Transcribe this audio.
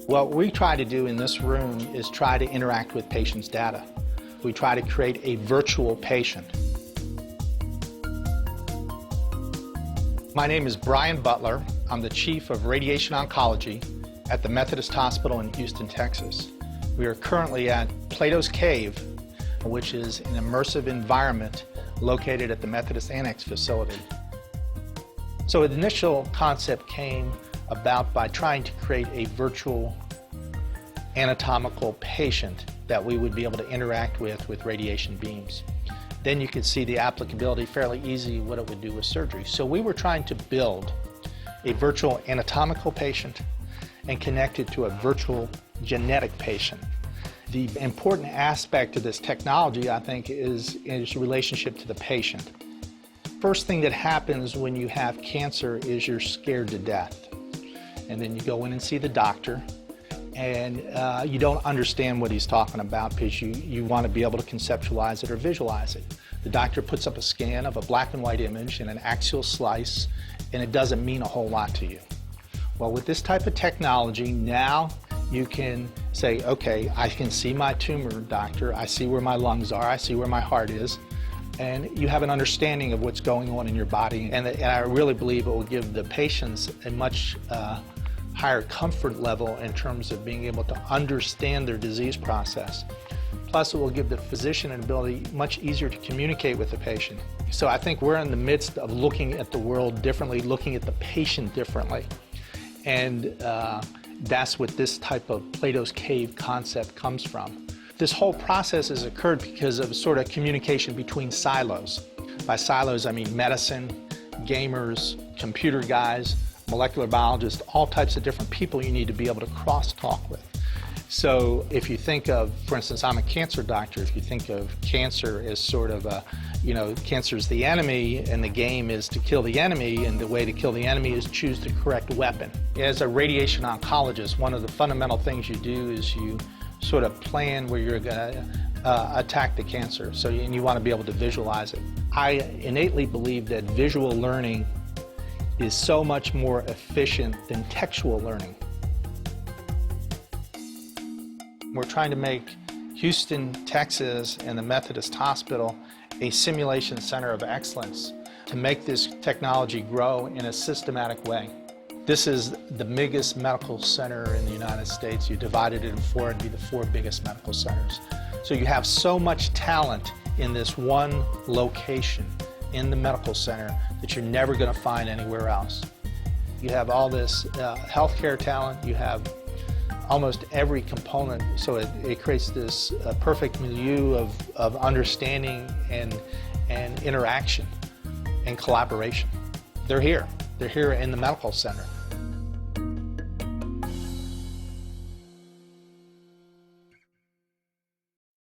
What we try to do in this room is try to interact with patients' data. We try to create a virtual patient. My name is Brian Butler. I'm the Chief of Radiation Oncology at the Methodist Hospital in Houston, Texas. We are currently at Platos Cave, which is an immersive environment located at the Methodist Annex facility. So the initial concept came about by trying to create a virtual anatomical patient that we would be able to interact with radiation beams. Then you could see the applicability fairly easy what it would do with surgery. So we were trying to build a virtual anatomical patient and connect it to a virtual genetic patient. The important aspect of this technology, I think, is relationship to the patient. First thing that happens when you have cancer is you're scared to death. And then you go in and see the doctor, and you don't understand what he's talking about because you want to be able to conceptualize it or visualize it. The doctor puts up a scan of a black and white image and an axial slice, and it doesn't mean a whole lot to you. Well, with this type of technology, now you can say, okay, I can see my tumor, doctor, I see where my lungs are, I see where my heart is, and you have an understanding of what's going on in your body. And I really believe it will give the patients a much higher comfort level in terms of being able to understand their disease process. Plus, it will give the physician an ability much easier to communicate with the patient. So I think we're in the midst of looking at the world differently, looking at the patient differently. And that's what this type of Plato's Cave concept comes from. This whole process has occurred because of sort of communication between silos. By silos, I mean medicine, gamers, computer guys, molecular biologists, all types of different people you need to be able to cross-talk with. So if you think of, for instance, I'm a cancer doctor, if you think of cancer as sort of a, cancer is the enemy and the game is to kill the enemy, and the way to kill the enemy is choose the correct weapon. As a radiation oncologist, one of the fundamental things you do is you sort of plan where you're going to attack the cancer, and you want to be able to visualize it. I innately believe that visual learning is so much more efficient than textual learning. We're trying to make Houston, Texas, and the Methodist Hospital a simulation center of excellence to make this technology grow in a systematic way. This is the biggest medical center in the United States. You divided it in four, it'd be the four biggest medical centers. So you have so much talent in this one location in the medical center that you're never going to find anywhere else. You have all this healthcare talent, you have almost every component, so it creates this perfect milieu of understanding and interaction and collaboration. They're here in the medical center.